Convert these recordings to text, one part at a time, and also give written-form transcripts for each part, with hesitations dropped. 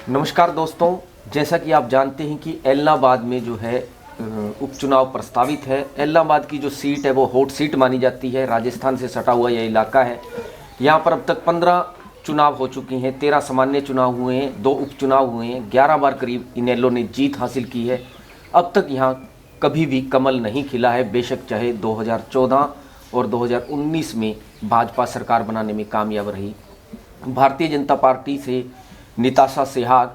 नमस्कार दोस्तों, जैसा कि आप जानते हैं कि एलनाबाद में जो है उपचुनाव प्रस्तावित है। एलनाबाद की जो सीट है वो हॉट सीट मानी जाती है। राजस्थान से सटा हुआ यह इलाका है। यहाँ पर अब तक 15 चुनाव हो चुके हैं, 13 सामान्य चुनाव हुए हैं, 2 उपचुनाव हुए हैं, 11 बार करीब इनेलो ने जीत हासिल की है। अब तक यहाँ कभी भी कमल नहीं खिला है, बेशक चाहे 2014 और 2019 में भाजपा सरकार बनाने में कामयाब रही। भारतीय जनता पार्टी से निताशा सिहाग,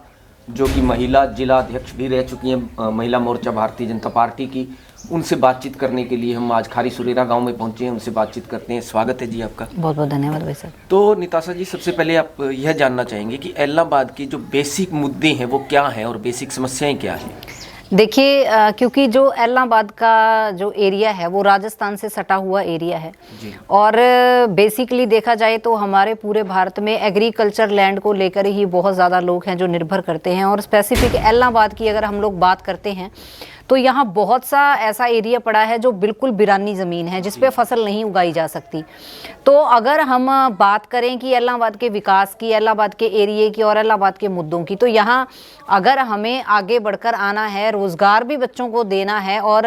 जो कि महिला जिला अध्यक्ष भी रह चुकी हैं महिला मोर्चा भारतीय जनता पार्टी की, उनसे बातचीत करने के लिए हम आज खारी सुरेरा गांव में पहुंचे हैं। उनसे बातचीत करते हैं। स्वागत है जी आपका। बहुत बहुत धन्यवाद भाई साहब। तो निताशा जी, सबसे पहले आप यह जानना चाहेंगे कि एलनाबाद के जो बेसिक मुद्दे हैं वो क्या हैं और बेसिक समस्याएं क्या हैं? देखिए, क्योंकि जो एलनाबाद का जो एरिया है वो राजस्थान से सटा हुआ एरिया है और बेसिकली देखा जाए तो हमारे पूरे भारत में एग्रीकल्चर लैंड को लेकर ही बहुत ज़्यादा लोग हैं जो निर्भर करते हैं। और स्पेसिफिक एलनाबाद की अगर हम लोग बात करते हैं तो यहाँ बहुत सा ऐसा एरिया पड़ा है जो बिल्कुल बिरानी ज़मीन है जिस पे फसल नहीं उगाई जा सकती। तो अगर हम बात करें कि एलनाबाद के विकास की, एलनाबाद के एरिया की और एलनाबाद के मुद्दों की, तो यहाँ अगर हमें आगे बढ़कर आना है, रोज़गार भी बच्चों को देना है और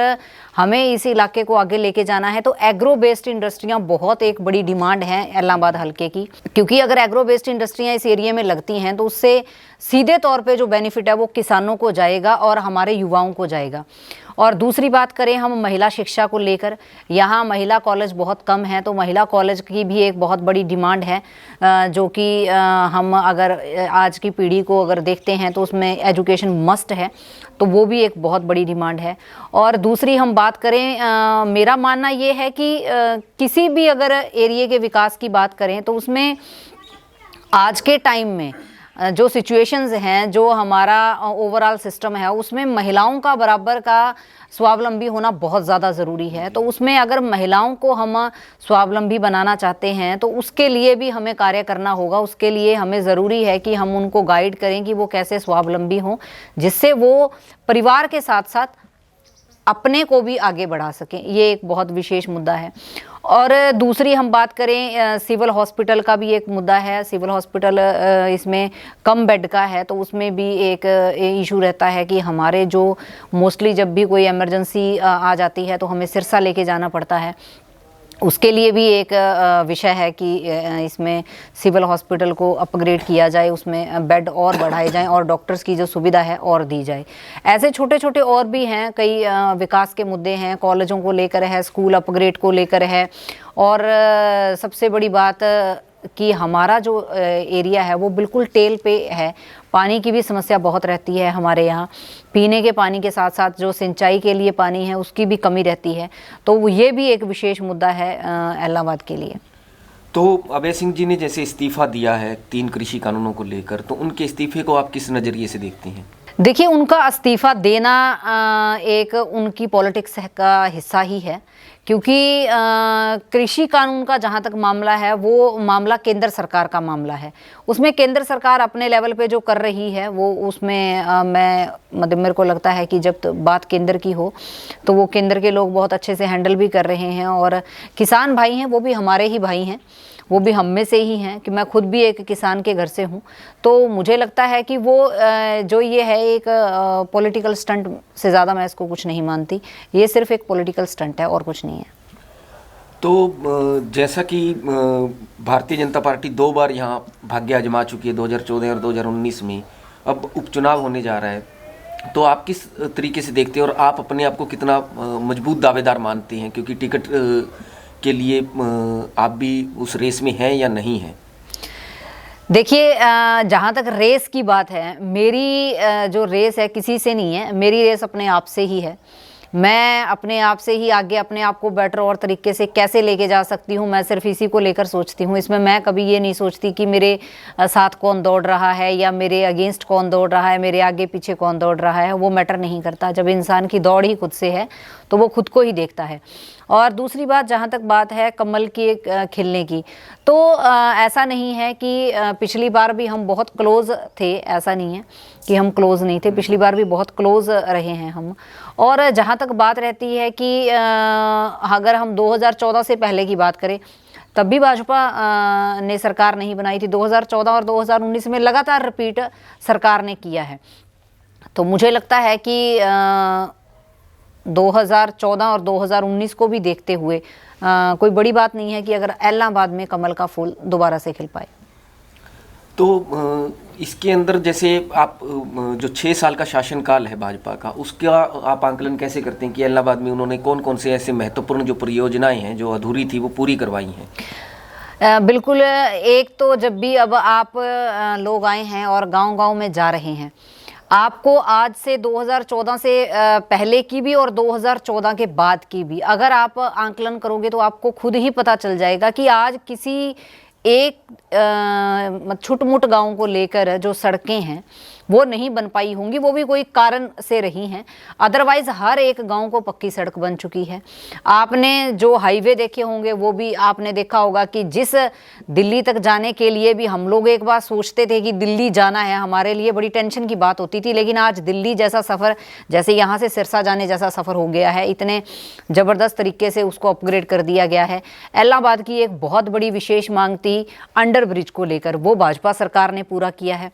हमें इस इलाके को आगे लेके जाना है, तो एग्रो बेस्ड इंडस्ट्रियाँ बहुत एक बड़ी डिमांड है एलनाबाद हल्के की। क्योंकि अगर एग्रो बेस्ड इंडस्ट्रियाँ इस एरिया में लगती हैं तो उससे सीधे तौर पे जो बेनिफिट है वो किसानों को जाएगा और हमारे युवाओं को जाएगा। और दूसरी बात करें हम महिला शिक्षा को लेकर, यहाँ महिला कॉलेज बहुत कम है, तो महिला कॉलेज की भी एक बहुत बड़ी डिमांड है, जो कि हम अगर आज की पीढ़ी को अगर देखते हैं तो उसमें एजुकेशन मस्ट है, तो वो भी एक बहुत बड़ी डिमांड है। और दूसरी हम बात करें, मेरा मानना ये है कि किसी भी अगर एरिया के विकास की बात करें तो उसमें आज के टाइम में जो सिचुएशंस हैं, जो हमारा ओवरऑल सिस्टम है, उसमें महिलाओं का बराबर का स्वावलंबी होना बहुत ज़्यादा ज़रूरी है। तो उसमें अगर महिलाओं को हम स्वावलंबी बनाना चाहते हैं तो उसके लिए भी हमें कार्य करना होगा। उसके लिए हमें ज़रूरी है कि हम उनको गाइड करें कि वो कैसे स्वावलंबी हों, जिससे वो परिवार के साथ साथ अपने को भी आगे बढ़ा सकें। ये एक बहुत विशेष मुद्दा है। और दूसरी हम बात करें, सिविल हॉस्पिटल का भी एक मुद्दा है। सिविल हॉस्पिटल इसमें कम बेड का है, तो उसमें भी एक इशू रहता है कि हमारे जो मोस्टली जब भी कोई इमरजेंसी आ जाती है तो हमें सिरसा लेके जाना पड़ता है। उसके लिए भी एक विषय है कि इसमें सिविल हॉस्पिटल को अपग्रेड किया जाए, उसमें बेड और बढ़ाए जाएं और डॉक्टर्स की जो सुविधा है और दी जाए। ऐसे छोटे छोटे और भी हैं, कई विकास के मुद्दे हैं, कॉलेजों को लेकर है, स्कूल अपग्रेड को लेकर है। और सबसे बड़ी बात कि हमारा जो एरिया है वो बिल्कुल टेल पे है, पानी की भी समस्या बहुत रहती है हमारे यहाँ। पीने के पानी के साथ साथ जो सिंचाई के लिए पानी है उसकी भी कमी रहती है। तो ये भी एक विशेष मुद्दा है एलनाबाद के लिए। तो अभय सिंह जी ने जैसे इस्तीफा दिया है 3 कृषि कानूनों को लेकर, तो उनके इस्तीफे को आप किस नज़रिए से देखती हैं? देखिए, उनका इस्तीफा देना एक उनकी पॉलिटिक्स का हिस्सा ही है, क्योंकि कृषि कानून का जहाँ तक मामला है वो मामला केंद्र सरकार का मामला है। उसमें केंद्र सरकार अपने लेवल पे जो कर रही है वो उसमें मेरे को लगता है कि जब बात केंद्र की हो तो वो केंद्र के लोग बहुत अच्छे से हैंडल भी कर रहे हैं। और किसान भाई हैं, वो भी हमारे ही भाई हैं, वो भी हम में से ही हैं, कि मैं खुद भी एक किसान के घर से हूँ। तो मुझे लगता है कि वो जो ये है एक पॉलिटिकल स्टंट से ज़्यादा मैं इसको कुछ नहीं मानती। ये सिर्फ एक पॉलिटिकल स्टंट है और कुछ नहीं है। तो जैसा कि भारतीय जनता पार्टी 2 बार यहाँ भाग्य आजमा चुकी है, 2014 और 2019 में, अब उपचुनाव होने जा रहा है, तो आप किस तरीके से देखते हैं और आप अपने आप को कितना मजबूत दावेदार मानते हैं? क्योंकि टिकट के लिए आप भी उस रेस में हैं या नहीं हैं? देखिए, जहाँ तक रेस की बात है, मेरी जो रेस है किसी से नहीं है, मेरी रेस अपने आप से ही है। मैं अपने आप से ही आगे अपने आप को बेटर और तरीके से कैसे लेके जा सकती हूँ, मैं सिर्फ इसी को लेकर सोचती हूँ। इसमें मैं कभी ये नहीं सोचती कि मेरे साथ कौन दौड़ रहा है या मेरे अगेंस्ट कौन दौड़ रहा है, मेरे आगे पीछे कौन दौड़ रहा है, वो मैटर नहीं करता। जब इंसान की दौड़ ही खुद से है तो वो खुद को ही देखता है। और दूसरी बात, जहाँ तक बात है कमल की खिलने की, तो ऐसा नहीं है कि पिछली बार भी हम बहुत क्लोज थे, ऐसा नहीं है कि हम क्लोज नहीं थे, पिछली बार भी बहुत क्लोज रहे हैं हम। और जहाँ तक बात रहती है कि अगर हम 2014 से पहले की बात करें तब भी भाजपा ने सरकार नहीं बनाई थी। 2014 और 2019 में लगातार रिपीट सरकार ने किया है। तो मुझे लगता है कि 2014 और 2019 को भी देखते हुए कोई बड़ी बात नहीं है कि अगर इलाहाबाद में कमल का फूल दोबारा से खिल पाए। तो इसके अंदर जैसे आप जो 6 साल का शासनकाल है भाजपा का, उसका आप आंकलन कैसे करते हैं कि इलाहाबाद में उन्होंने कौन कौन से ऐसे महत्वपूर्ण जो परियोजनाएं हैं जो अधूरी थी वो पूरी करवाई हैं? बिल्कुल। एक तो जब भी अब आप लोग आए हैं और गांव-गांव में जा रहे हैं, आपको आज से 2014 से पहले की भी और 2014 के बाद की भी अगर आप आंकलन करोगे तो आपको खुद ही पता चल जाएगा कि आज किसी एक छुटमुट गांव को लेकर जो सड़कें हैं वो नहीं बन पाई होंगी, वो भी कोई कारण से रही हैं। अदरवाइज हर एक गांव को पक्की सड़क बन चुकी है। आपने जो हाईवे देखे होंगे वो भी आपने देखा होगा कि जिस दिल्ली तक जाने के लिए भी हम लोग एक बार सोचते थे कि दिल्ली जाना है, हमारे लिए बड़ी टेंशन की बात होती थी, लेकिन आज दिल्ली जैसा सफ़र जैसे यहाँ से सिरसा जाने जैसा सफ़र हो गया है। इतने ज़बरदस्त तरीके से उसको अपग्रेड कर दिया गया है। इलाहाबाद की एक बहुत बड़ी विशेष मांग थी अंडर ब्रिज को लेकर, वो भाजपा सरकार ने पूरा किया है।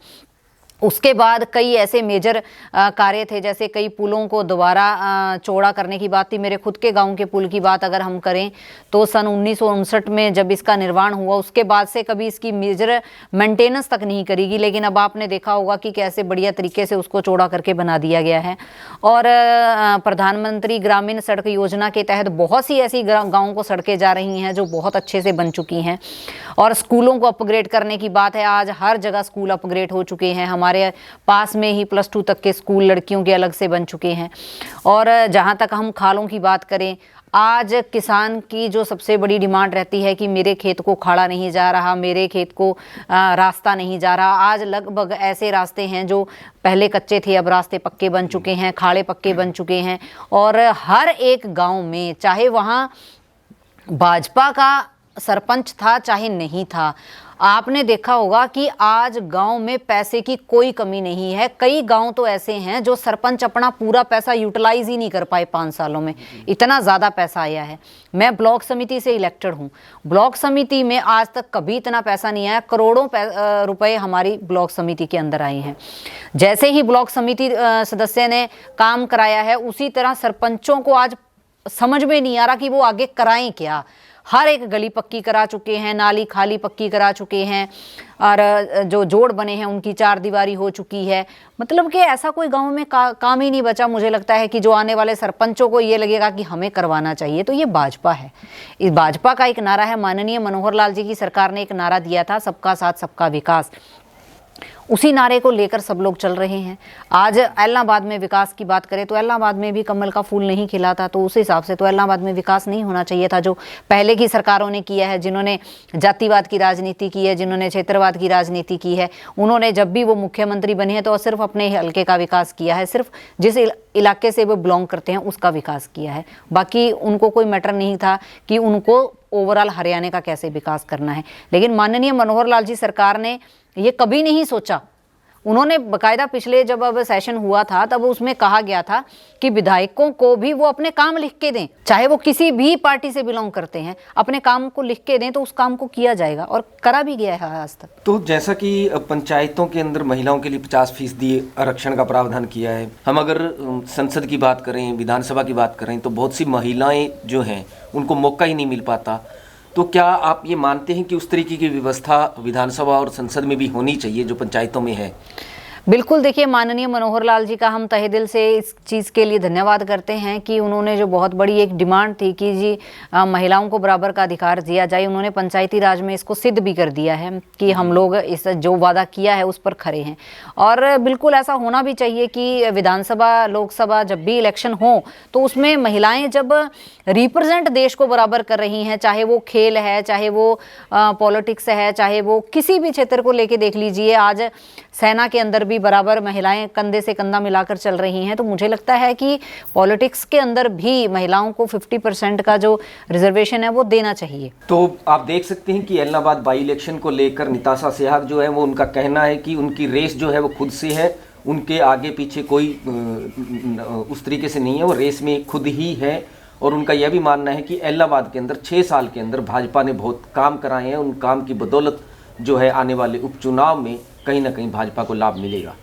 उसके बाद कई ऐसे मेजर कार्य थे, जैसे कई पुलों को दोबारा चौड़ा करने की बात थी। मेरे खुद के गांव के पुल की बात अगर हम करें तो सन 1959 में जब इसका निर्माण हुआ, उसके बाद से कभी इसकी मेजर मेंटेनेंस तक नहीं करेगी, लेकिन अब आपने देखा होगा कि कैसे बढ़िया तरीके से उसको चौड़ा करके बना दिया गया है। और प्रधानमंत्री ग्रामीण सड़क योजना के तहत बहुत सी ऐसी गाँव को सड़कें जा रही हैं जो बहुत अच्छे से बन चुकी हैं। और स्कूलों को अपग्रेड करने की बात है, आज हर जगह स्कूल अपग्रेड हो चुके हैं। हमारे पास में ही +2 तक के स्कूल लड़कियों के अलग से बन चुके हैं। और जहां तक हम खालों की बात करें, आज किसान की जो सबसे बड़ी डिमांड रहती है कि मेरे खेत को खाड़ा नहीं जा रहा, मेरे खेत को रास्ता नहीं जा रहा। आज लगभग ऐसे रास्ते हैं जो पहले कच्चे थे, अब रास्ते पक्के बन चुके हैं, खाड़े पक्के बन चुके हैं। और हर एक गांव में, चाहे वहां भाजपा का सरपंच था चाहे नहीं था, आपने देखा होगा कि आज गांव में पैसे की कोई कमी नहीं है। कई गांव तो ऐसे हैं जो सरपंच अपना पूरा पैसा यूटिलाइज ही नहीं कर पाए 5 सालों में, इतना ज़्यादा पैसा आया है। मैं ब्लॉक समिति से इलेक्टेड हूं, ब्लॉक समिति में आज तक कभी इतना पैसा नहीं आया। करोड़ों रुपए हमारी ब्लॉक समिति के अंदर आए हैं। जैसे ही ब्लॉक समिति सदस्य ने काम कराया है, उसी तरह सरपंचों को आज समझ में नहीं आ रहा कि वो आगे कराएं क्या। हर एक गली पक्की करा चुके हैं, नाली खाली पक्की करा चुके हैं, और जो जोड़ बने हैं उनकी 4 दीवारी हो चुकी है। मतलब कि ऐसा कोई गांव में काम ही नहीं बचा, मुझे लगता है कि जो आने वाले सरपंचों को ये लगेगा कि हमें करवाना चाहिए। तो ये भाजपा है, इस भाजपा का एक नारा है। माननीय मनोहर लाल जी की सरकार ने एक नारा दिया था, सबका साथ सबका विकास। उसी नारे को लेकर सब लोग चल रहे हैं। आज इलाहाबाद में विकास की बात करें तो इलाहाबाद में भी कमल का फूल नहीं खिला था, तो उस हिसाब से तो इलाहाबाद में विकास नहीं होना चाहिए था जो पहले की सरकारों ने किया है, जिन्होंने जातिवाद की राजनीति की है, जिन्होंने क्षेत्रवाद की राजनीति की है। उन्होंने जब भी वो मुख्यमंत्री बने हैं तो सिर्फ अपने हल्के का विकास किया है, सिर्फ जिस इलाके से वो बिलोंग करते हैं उसका विकास किया है। बाकी उनको कोई मैटर नहीं था कि उनको ओवरऑल हरियाणा का कैसे विकास करना है। लेकिन माननीय मनोहर लाल जी सरकार ने ये कभी नहीं सोचा। उन्होंने बकायदा पिछले जब अब सेशन हुआ था तब उसमें कहा गया था कि विधायकों को भी वो अपने काम लिख के दें, चाहे वो किसी भी पार्टी से बिलोंग करते हैं, अपने काम को लिख के दें तो उस काम को किया जाएगा, और करा भी गया है आज तक। तो जैसा कि पंचायतों के अंदर महिलाओं के लिए 50% आरक्षण का प्रावधान किया है, हम अगर संसद की बात करें, विधानसभा की बात करें, तो बहुत सी महिलाएं जो हैं उनको मौका ही नहीं मिल पाता। तो क्या आप ये मानते हैं कि उस तरीके की व्यवस्था विधानसभा और संसद में भी होनी चाहिए जो पंचायतों में है? बिल्कुल। देखिए, माननीय मनोहर लाल जी का हम तहे दिल से इस चीज़ के लिए धन्यवाद करते हैं कि उन्होंने जो बहुत बड़ी एक डिमांड थी कि जी महिलाओं को बराबर का अधिकार दिया जाए, उन्होंने पंचायती राज में इसको सिद्ध भी कर दिया है कि हम लोग इस जो वादा किया है उस पर खरे हैं। और बिल्कुल ऐसा होना भी चाहिए कि विधानसभा लोकसभा जब भी इलेक्शन हो तो उसमें महिलाएं जब रिप्रेजेंट देश को बराबर कर रही हैं, चाहे वो खेल है, चाहे वो पॉलिटिक्स है, चाहे वो किसी भी क्षेत्र को लेके देख लीजिए, आज सेना के अंदर भी बराबर महिलाएं कंधे से कंधा मिलाकर चल रही हैं। तो मुझे लगता है कि पॉलिटिक्स के अंदर भी महिलाओं को 50% का जो रिजर्वेशन है वो देना चाहिए। तो आप देख सकते हैं कि इलाहाबाद बाई इलेक्शन को लेकर निताशा सेहग जो है वो उनका कहना है कि उनकी रेस जो है वो खुद से है, उनके आगे पीछे कोई उस तरीके से नहीं है, वो रेस में खुद ही है और उनका यह भी मानना है कि एलनाबाद के अंदर 6 साल के अंदर भाजपा ने बहुत काम कराए हैं। उन काम की बदौलत जो है आने वाले उपचुनाव में कहीं ना कहीं भाजपा को लाभ मिलेगा।